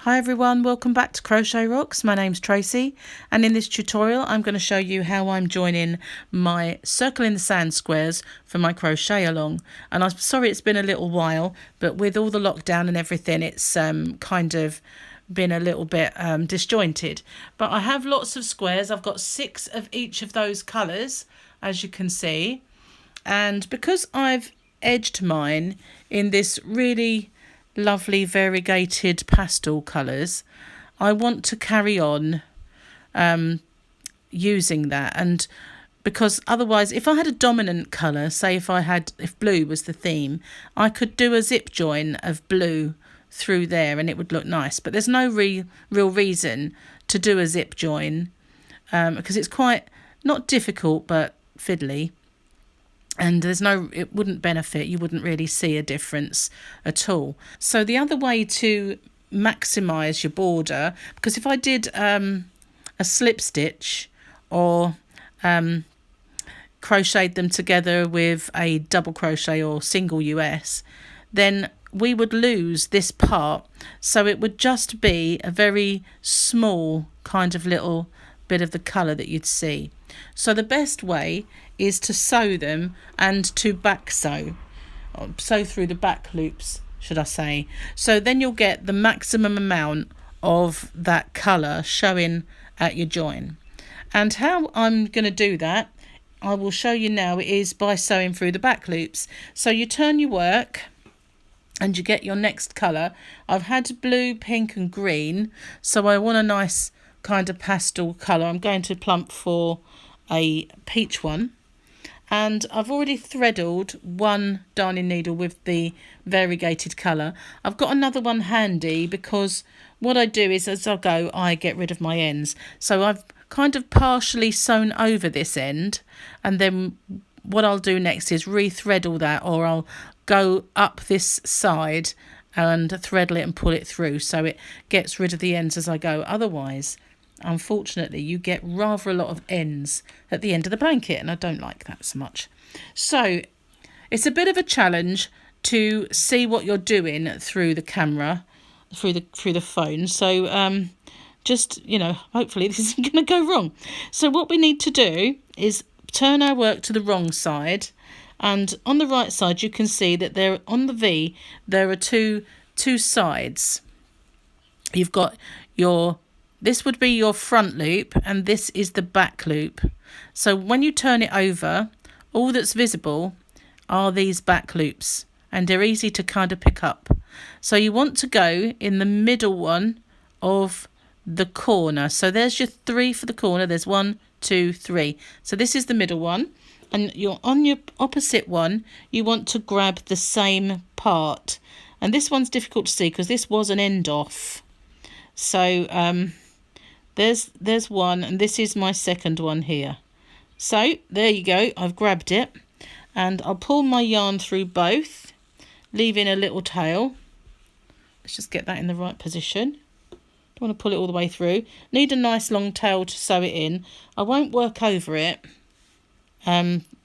Hi everyone, welcome back to Crochet Rocks. My name's Tracy, and in this tutorial I'm going to show you how I'm joining my circle in the sand squares for my crochet along. And I'm sorry it's been a little while, but with all the lockdown and everything it's kind of been a little bit disjointed. But I have lots of squares. I've got 6 of each of those colours, as you can see. And because I've edged mine in this really lovely variegated pastel colours, I want to carry on using that. And because otherwise, if I had a dominant colour, say if blue was the theme, I could do a zip join of blue through there and it would look nice. But there's no real reason to do a zip join because it's quite not difficult but fiddly. And it wouldn't benefit, you wouldn't really see a difference at all. So the other way to maximise your border, because if I did a slip stitch or crocheted them together with a double crochet or single US, then we would lose this part. So it would just be a very small kind of little bit of the colour that you'd see. So the best way is to sew them and to back sew through the back loops, should I say. So then you'll get the maximum amount of that colour showing at your join. And how I'm going to do that, I will show you now, is by sewing through the back loops. So you turn your work and you get your next colour. I've had blue, pink and green, so I want a nice kind of pastel colour. I'm going to plump for a peach one, and I've already threaded one darning needle with the variegated colour. I've got another one handy because what I do is as I go I get rid of my ends. So I've kind of partially sewn over this end, and then what I'll do next is re-thread all that, or I'll go up this side and thread it and pull it through so it gets rid of the ends as I go. Otherwise, unfortunately, you get rather a lot of ends at the end of the blanket, and I don't like that so much. So it's a bit of a challenge to see what you're doing through the camera, through the phone. So just, hopefully this isn't going to go wrong. So what we need to do is turn our work to the wrong side, and on the right side you can see that there on the V there are two sides. You've got this would be your front loop, and this is the back loop. So when you turn it over, all that's visible are these back loops, and they're easy to kind of pick up. So you want to go in the middle one of the corner. So there's your 3 for the corner. There's 1, 2, 3. So this is the middle one, and you're on your opposite one. You want to grab the same part, and this one's difficult to see because this was an end off. So there's one, and this is my second one here. So there you go, I've grabbed it, and I'll pull my yarn through both, leaving a little tail. Let's just get that in the right position. Don't want to pull it all the way through. Need a nice long tail to sew it in. I won't work over it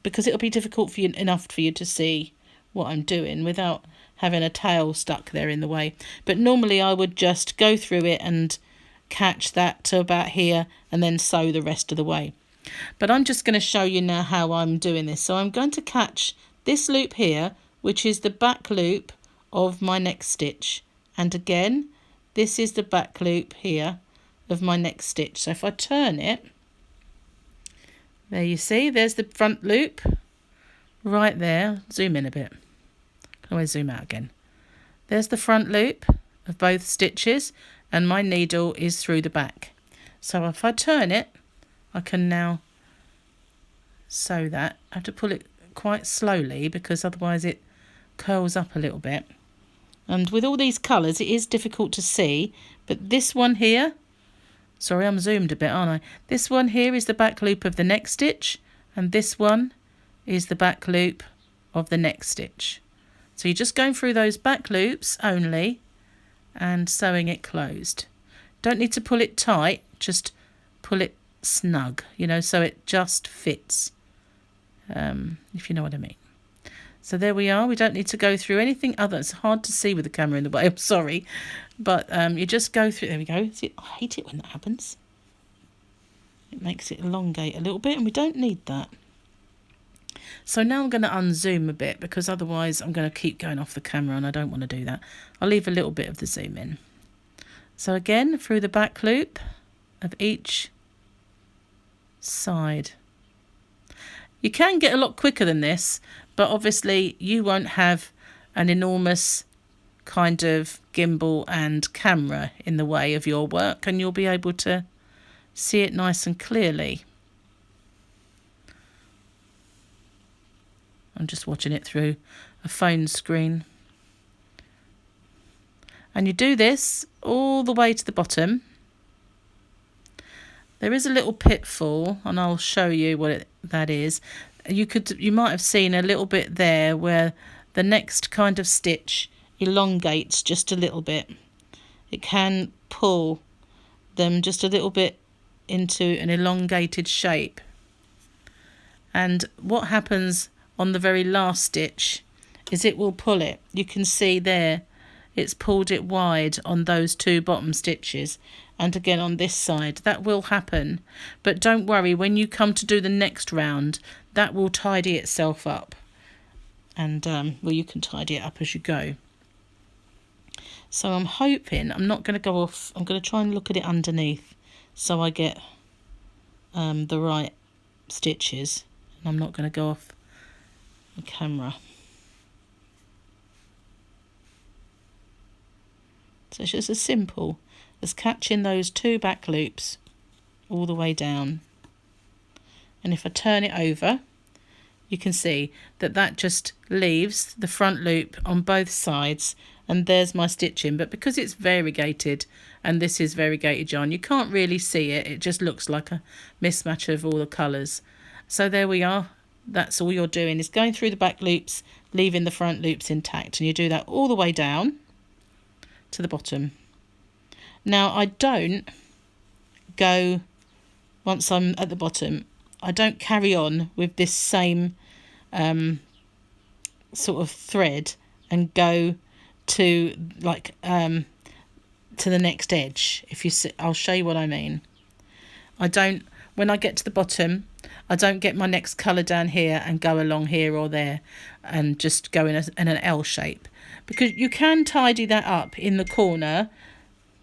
because it'll be difficult enough for you to see what I'm doing without having a tail stuck there in the way. But normally I would just go through it and catch that to about here and then sew the rest of the way. But I'm just going to show you now how I'm doing this. So I'm going to catch this loop here, which is the back loop of my next stitch, and again this is the back loop here of my next stitch. So if I turn it, there you see, there's the front loop right there. Zoom in a bit, can always zoom out again. There's the front loop of both stitches, and my needle is through the back. So if I turn it, I can now sew that. I have to pull it quite slowly because otherwise it curls up a little bit. And with all these colours it is difficult to see, but this one here, sorry I'm zoomed a bit aren't I? This one here is the back loop of the next stitch, and this one is the back loop of the next stitch. So you're just going through those back loops only and sewing it closed. Don't need to pull it tight, just pull it snug, so it just fits, if you know what I mean. So there we are. We don't need to go through anything other. It's hard to see with the camera in the way. I'm sorry. But you just go through. There we go. See, I hate it when that happens. It makes it elongate a little bit, and we don't need that. So now I'm going to unzoom a bit, because otherwise I'm going to keep going off the camera, and I don't want to do that. I'll leave a little bit of the zoom in. So again, through the back loop of each side. You can get a lot quicker than this, but obviously you won't have an enormous kind of gimbal and camera in the way of your work, and you'll be able to see it nice and clearly. I'm just watching it through a phone screen. And you do this all the way to the bottom. There is a little pitfall, and I'll show you what that is. You might have seen a little bit there where the next kind of stitch elongates just a little bit. It can pull them just a little bit into an elongated shape. And what happens on the very last stitch is it will pull it. You can see there it's pulled it wide on those two bottom stitches, and again on this side. That will happen, but don't worry, when you come to do the next round, that will tidy itself up. And well, you can tidy it up as you go. So I'm hoping, I'm not going to go off, I'm going to try and look at it underneath so I get the right stitches, and I'm not going to go off the camera. So it's just as simple as catching those two back loops all the way down. And if I turn it over, you can see that that just leaves the front loop on both sides, and there's my stitching. But because it's variegated and this is variegated yarn, you can't really see it. It just looks like a mismatch of all the colours. So there we are. That's all you're doing, is going through the back loops, leaving the front loops intact, and you do that all the way down to the bottom. Now I don't go, once I'm at the bottom, I don't carry on with this same sort of thread and go to like to the next edge. If you see, I'll show you what I mean. I don't, when I get to the bottom, I don't get my next colour down here and go along here or there and just go in an L shape, because you can tidy that up in the corner.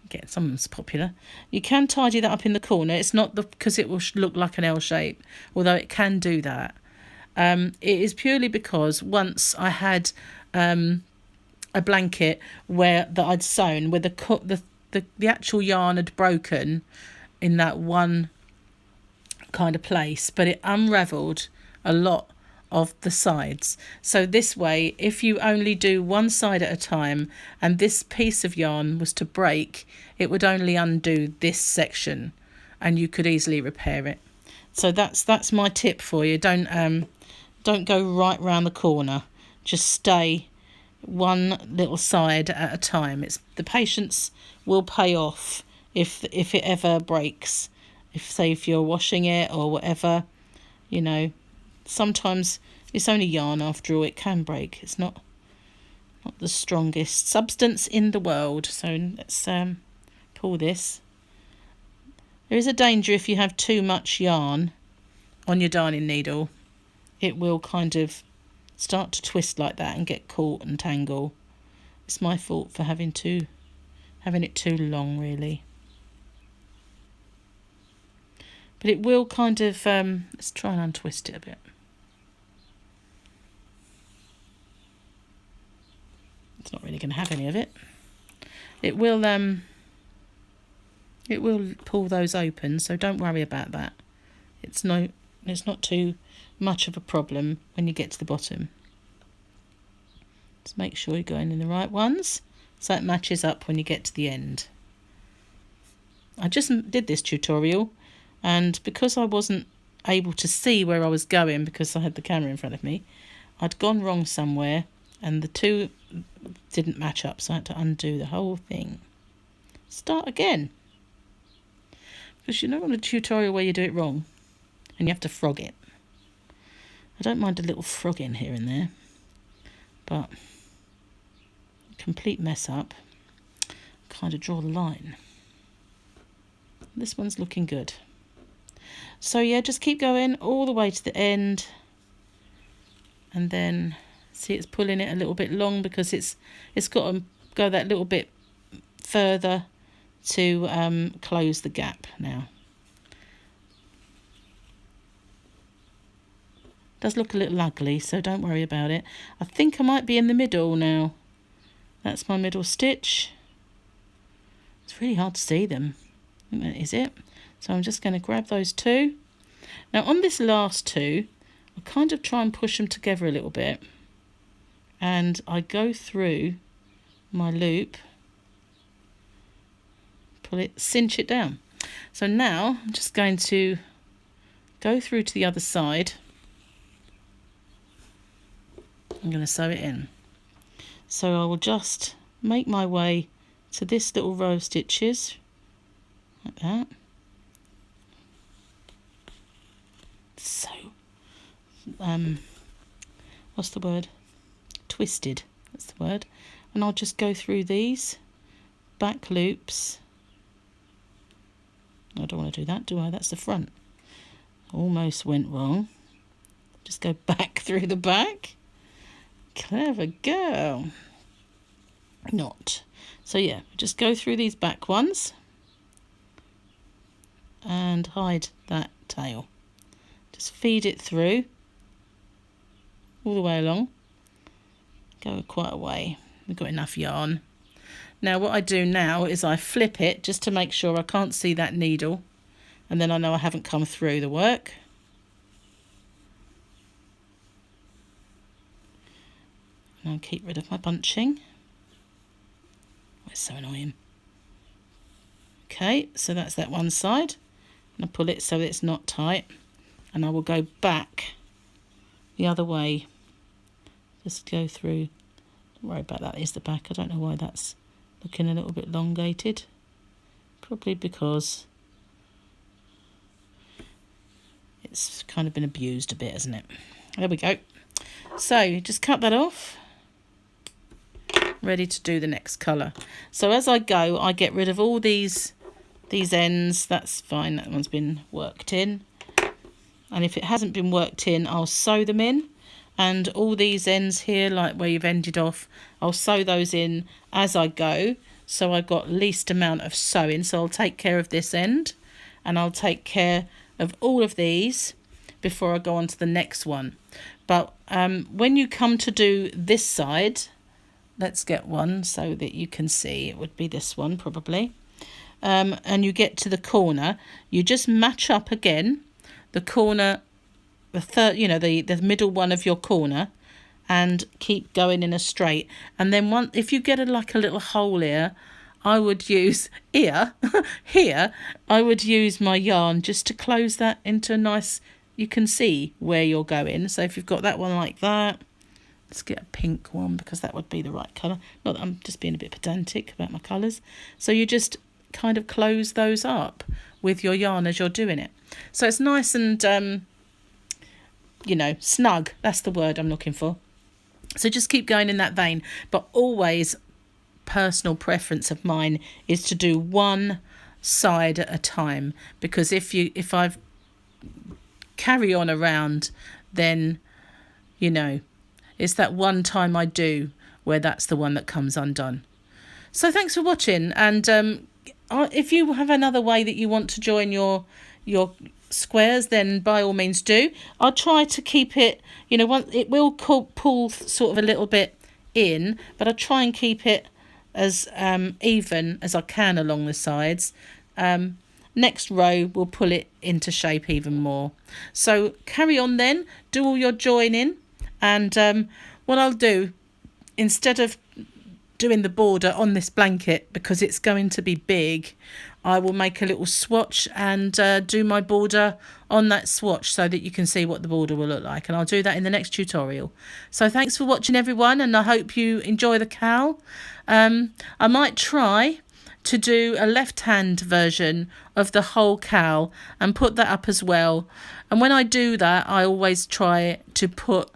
Get someone's popular. You can tidy that up in the corner. It's not because it will look like an L shape, although it can do that. It is purely because once I had a blanket that I'd sewn, where the actual yarn had broken in that one kind of place, but it unravelled a lot of the sides. So this way, if you only do one side at a time and this piece of yarn was to break, it would only undo this section and you could easily repair it. So that's my tip for you. Don't go right round the corner. Just stay one little side at a time. The patience will pay off if it ever breaks. If you're washing it or whatever, you know, sometimes it's only yarn after all. It can break. It's not the strongest substance in the world. So let's pull this. There is a danger if you have too much yarn on your darning needle. It will kind of start to twist like that and get caught and tangle. It's my fault for having it too long, really. But it will kind of, let's try and untwist it a bit. It's not really going to have any of it. It will pull those open, so don't worry about that. It's not too much of a problem when you get to the bottom. Just make sure you're going in the right ones so it matches up when you get to the end. I just did this tutorial, and because I wasn't able to see where I was going because I had the camera in front of me, I'd gone wrong somewhere and the two didn't match up, so I had to undo the whole thing. Start again. Because you don't want a tutorial where you do it wrong and you have to frog it. I don't mind a little frogging here and there. but complete mess up. Kind of draw the line. This one's looking good. So yeah, just keep going all the way to the end, and then see it's pulling it a little bit long because it's got to go that little bit further to close the gap now. Does look a little ugly, so don't worry about it. I think I might be in the middle now. That's my middle stitch. It's really hard to see them, is it? So I'm just going to grab those two. Now on this last two, I kind of try and push them together a little bit, and I go through my loop, pull it, cinch it down. So now I'm just going to go through to the other side. I'm going to sew it in. So I will just make my way to this little row of stitches, like that. So, what's the word? Twisted, that's the word. And I'll just go through these back loops. I don't want to do that, do I? That's the front. Almost went wrong. Just go back through the back. Clever girl. Not. So yeah, just go through these back ones and hide that tail. Just feed it through all the way along. Go quite a way. We've got enough yarn. Now what I do now is I flip it just to make sure I can't see that needle, and then I know I haven't come through the work. And I'll keep rid of my bunching. It's so annoying. Okay, so that's that one side. And I pull it so it's not tight. And I will go back the other way. Just go through. Don't worry about that, is the back. I don't know why that's looking a little bit elongated. Probably because it's kind of been abused a bit, hasn't it? There we go. So just cut that off. Ready to do the next colour. So as I go, I get rid of all these ends. That's fine, that one's been worked in. And if it hasn't been worked in, I'll sew them in. And all these ends here, like where you've ended off, I'll sew those in as I go. So I've got least amount of sewing. So I'll take care of this end, and I'll take care of all of these before I go on to the next one. But when you come to do this side, let's get one so that you can see. It would be this one probably. And you get to the corner, you just match up again the corner, the third, you know, the middle one of your corner, and keep going in a straight. And then if you get like a little hole here, I would use here I would use my yarn just to close that into a nice, you can see where you're going. So if you've got that one like that, let's get a pink one because that would be the right colour. Not that I'm just being a bit pedantic about my colours. So you just kind of close those up with your yarn as you're doing it. So it's nice and, you know, snug. That's the word I'm looking for. So just keep going in that vein. But always, personal preference of mine is to do one side at a time. Because if I carry on around, then, you know, it's that one time I do where that's the one that comes undone. So thanks for watching, and if you have another way that you want to join your squares, then by all means do. I'll try to keep it, you know, it will pull sort of a little bit in, but I'll try and keep it as even as I can along the sides. Next row we'll pull it into shape even more. So carry on then, do all your joining. And what I'll do, instead of doing the border on this blanket, because it's going to be big, I will make a little swatch and do my border on that swatch so that you can see what the border will look like. And I'll do that in the next tutorial. So thanks for watching, everyone, and I hope you enjoy the cowl. I might try to do a left-hand version of the whole cowl and put that up as well. And when I do that, I always try to put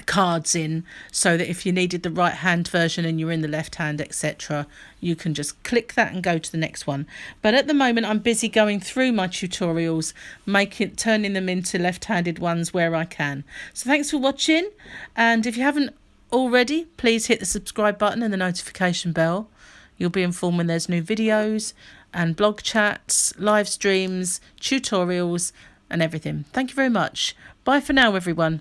cards in, so that if you needed the right hand version and you're in the left hand, etc., you can just click that and go to the next one. But at the moment I'm busy going through my tutorials, turning them into left-handed ones where I can. So thanks for watching, and if you haven't already, please hit the subscribe button and the notification bell. You'll be informed when there's new videos and blog chats, live streams, tutorials and everything. Thank you very much. Bye for now, everyone.